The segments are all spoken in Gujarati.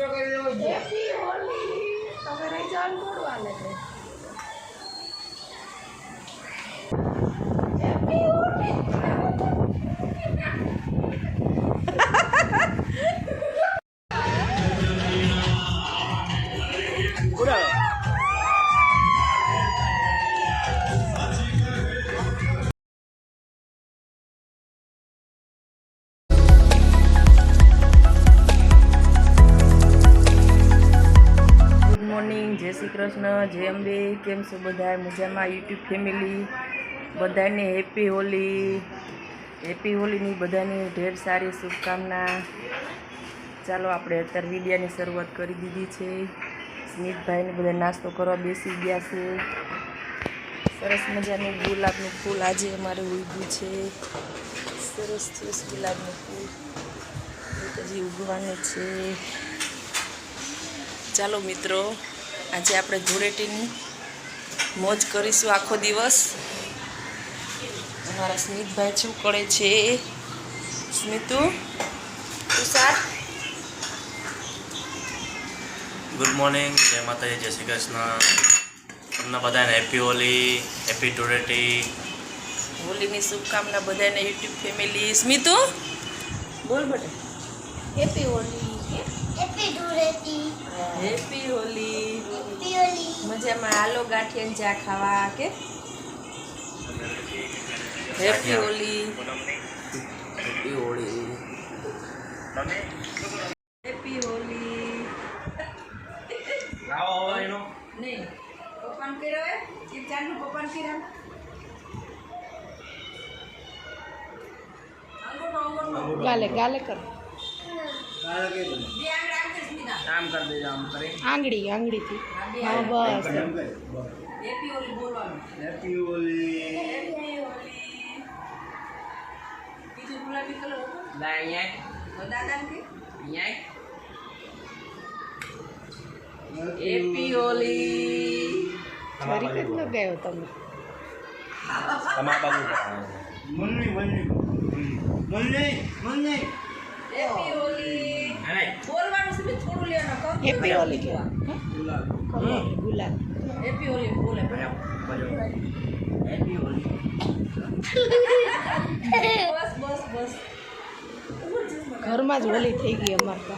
હેપી હોલી તમે રહી જાવ થોડું હાલે છે હેપી હોલી જય શ્રી કૃષ્ણ, જય અંબે. કેમ છો બધા? મજામાં? યુટ્યુબ ફેમિલી બધાને હેપી હોલીની બધાની ઢેર સારી શુભકામના. ચાલો આપણે અત્યારે વિડીયાની શરૂઆત કરી દીધી છે. સ્મિતભાઈને બધા નાસ્તો કરવા બેસી ગયા છે. સરસ મજાનું ગુલાબનું ફૂલ આજે અમારે ઉગ્યું છે. સરસ સરસ ગુલાબનું ફૂલ હજી ઉગવાનું છે. ચાલો મિત્રો, આજે આપણે ધૂળેટીની મોજ કરીશું આખો દિવસ. અમારા સ્મિતભાઈ શું કરે છે? સ્મિતુ, તુષાર, ગુડ મોર્નિંગ, જય માતાજી, જય શ્રી કૃષ્ણ. તમને બધાને હેપી હોલી, હેપી ધૂળેટી. હોલીની શુભકામના બધાને યુટ્યુબ ફેમિલી. સ્મિતુ બોલ બેટા. Happy Holi, happy Dhuleti, happy Holi. Happy Holi. મજામાં? હાલો ગાંઠિયા ચા ખાવા કે happy Holi. Happy Holi. Happy Holi. નહીં પપ્પાન કર્યો હે એક ચારનું પપ્પાન કર્યા ગાલે ગાલે કર આંગળી આંગળીથી હા બસ હેપી હોલી બોલવાનું. હેપી હોલી. હેપી હોલી. બીજું ગુલાબી કલર હતો લા અહીંયા દાદા ને અહીંયા હેપી હોલી. ફરી કદ ન ગયો તમે તમારા બાબુ મુન્ની હેપી હોલી બોલવાનું છે થોડું લેવાનું હેપી હોલી કે ગુલાબ હેપી હોલી બોલે હેપી હોળી. બસ બસ બસ ઘરમાં જ હોલી થઈ ગઈ અમાર તો.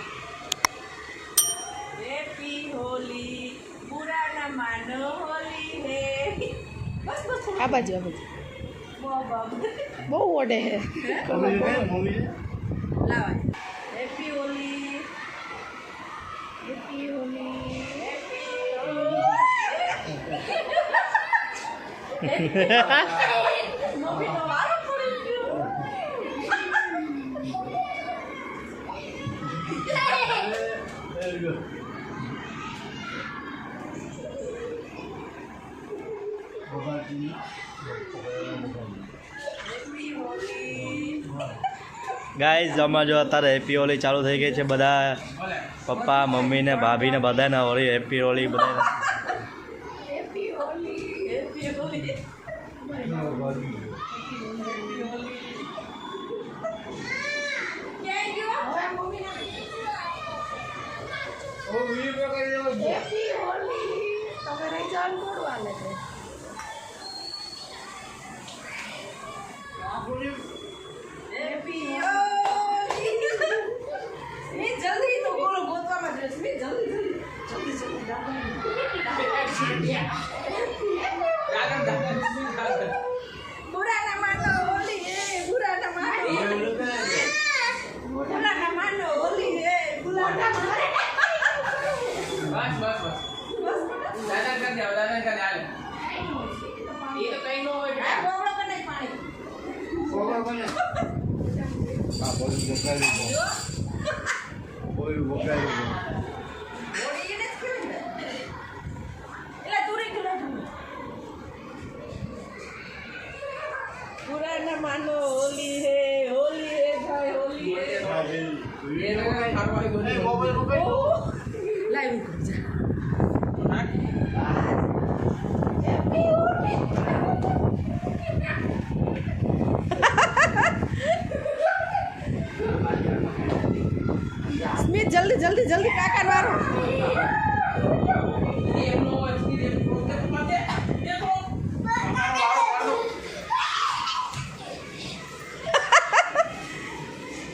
હેપી હોલી બુરા ના માનો હોલી હે. બસ બસ આ બાજુ બહુ ઓડે હે લાવા. Happy Holi happy Holi mummy નો વારો પડી ગયો. ગાઈઝ, આમાં જો અત્યારે હેપી હોળી ચાલુ થઈ ગઈ છે. બધા પપ્પા, મમ્મી ને ભાભી ને બધાને હોળી હેપી હોળી બધા. હેપી હોલી હેપી હોલી ક્યાં ગયો હવે મમ્મી ના હેપી હોલી તમે રહી જાવ થોડું હાલે છે હેપી હોલી. સ્મિત જલ્દી તો બોલો ગોતવામાં જ સ્મિત જલ્દી બુરા ના માનો હોલી હે બુરા ના માનો બુરા ના માનો હોલી હે બુરા ના માનો. બસ દાદા કર દે હાલે એ તો કઈ નો હોય આ બોવડો બને પાણી આ બોલી બોકાઈ ગયો. બોલી બોકાઈ ગયો. હોળી એને જ કેવું ને એલા તુરી ગયો બુરા ના માનો હોલી હે ભાઈ હોલી હે એ મોબાઈલ બોકાઈ ગયો. લાઈવ કરી જા સ્મિત જલ્દી જલ્દી જલ્દી કાકા મારો.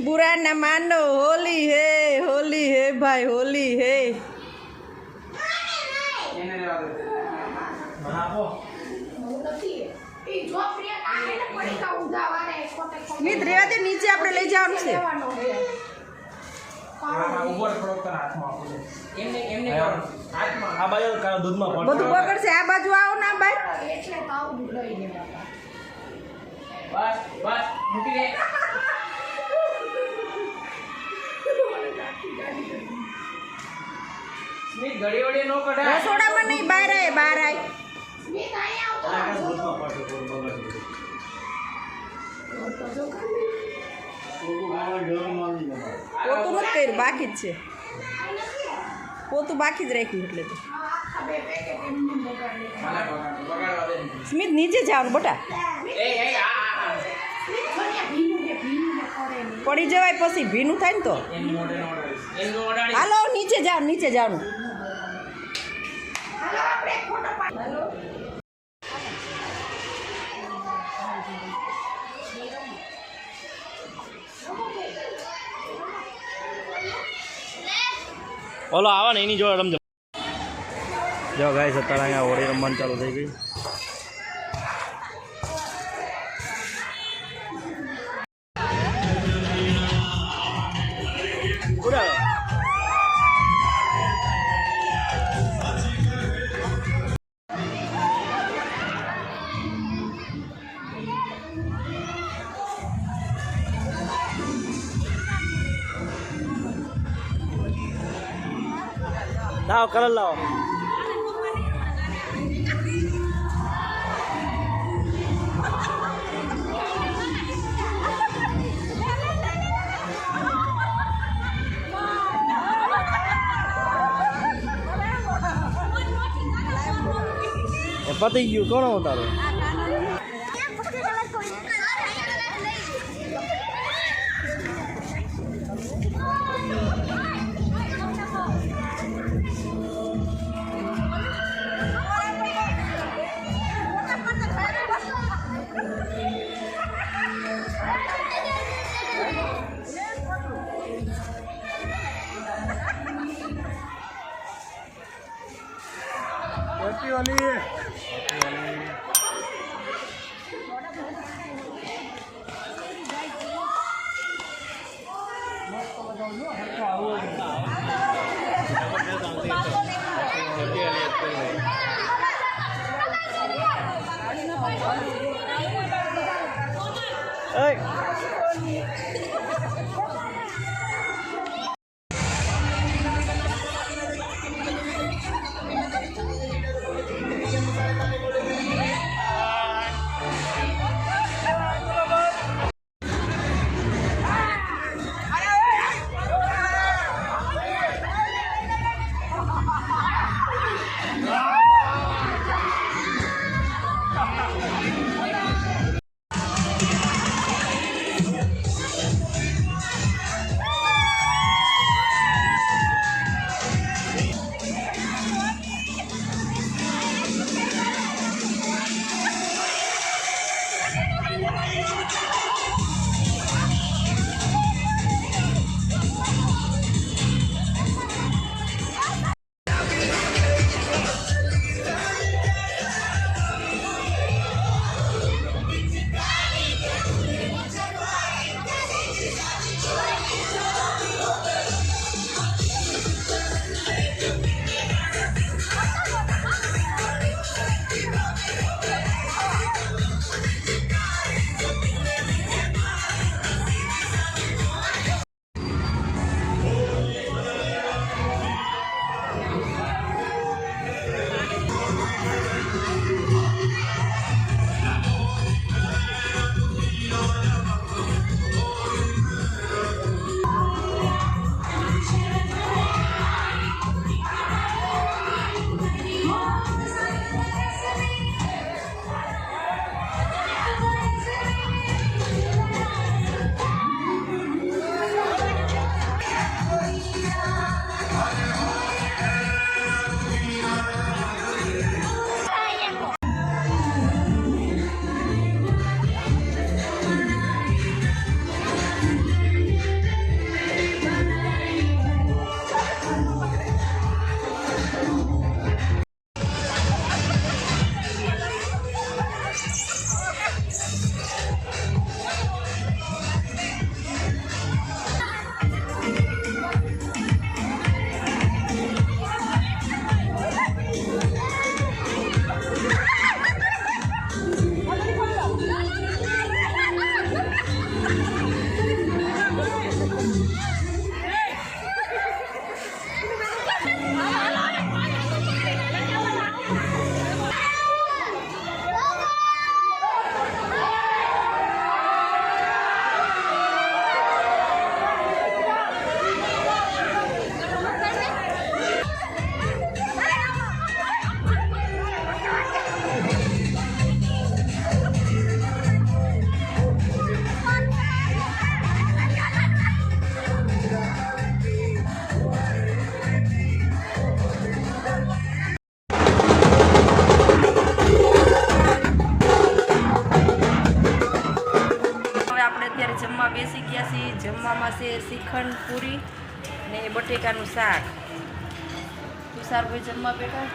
बुरा न मानो होली है भाई होली है. સ્મિત રેવા દે, નીચે આપણે લઈ જવાનું છે. આ બાજુ દૂધમાં બધું બગડશે. આ બાજુ આવો ને આ બાજુ. રસોડામાં નહીં, બહાર આય બહાર આય. પોતું નથી કર્યું, બાકી જ છે. પોતું બાકી જ રાખ્યું એટલે તો. સ્મિત નીચે જવાનું બેટા, પડી જવાય પછી ભીનું થાય ને તો. હાલો નીચે જાવ, નીચે જવાનું. ઓલો આવા ને એની જોડે રમજો. જો ગાઈસ અત્યારે અહીંયા હોળી રમવાનું ચાલુ થઈ ગઈ. લાવો કલર લાવો. પતી ગયું. કોણ ઉતારો? હેપી હોલી. અત્યારે જમવા બેસી ગયા છીએ. જમવામાં છે શ્રીખંડ પૂરી ને બટેકાનું શાક. તુષારભાઈ જમવા બેઠા.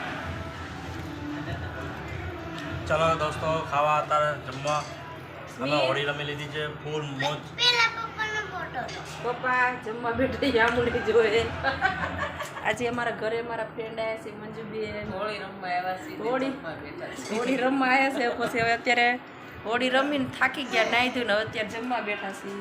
ચલો દોસ્તો ખાવા અત્યારે જમવા. અમે હોળી રમી લીધી છે ફૂલ મોજ. પેલા પપ્પાનો ફોટો પપ્પા જમવા બેઠા યામુડી જોયે. આજે અમારા ઘરે મારા ફ્રેન્ડ આવ્યા છે મંજુબેન. હોળી રમવા આવ્યા છે. પછી હવે અત્યારે હોળી રમીને થાકી ગયા, નાહી ધોઈને હવે અત્યારે જમવા બેઠા છીએ.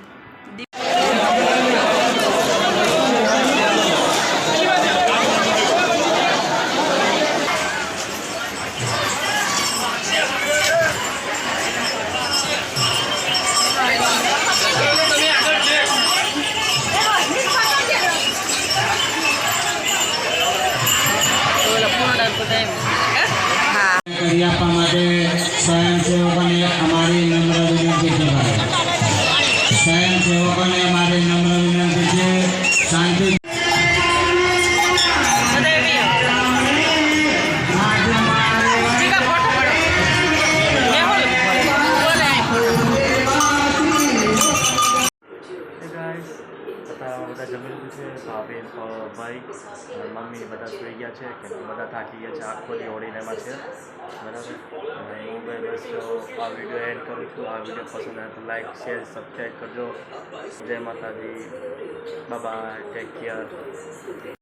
કરી આપવા માટે સ્વયંસેવકોને અમારી નમ્ર વિનંતી છે. સ્વયંસેવકોને અમારી નમ્ર વિનંતી છે શાંતિ. બધા જમી લીધું છે. ભાભી ભાઈ મમ્મી બધા સુઈ ગયા છે કે બધા થાકી ગયા છે. આખો દી હોળીનેમાં છે બરાબર. અને હું ભાઈ બસ આ વિડીયો એડ કરું છું. આ વિડીયો પસંદ આવે તો લાઈક શેર સબસ્ક્રાઈબ કરજો. જય માતાજી. Bye bye. Take care.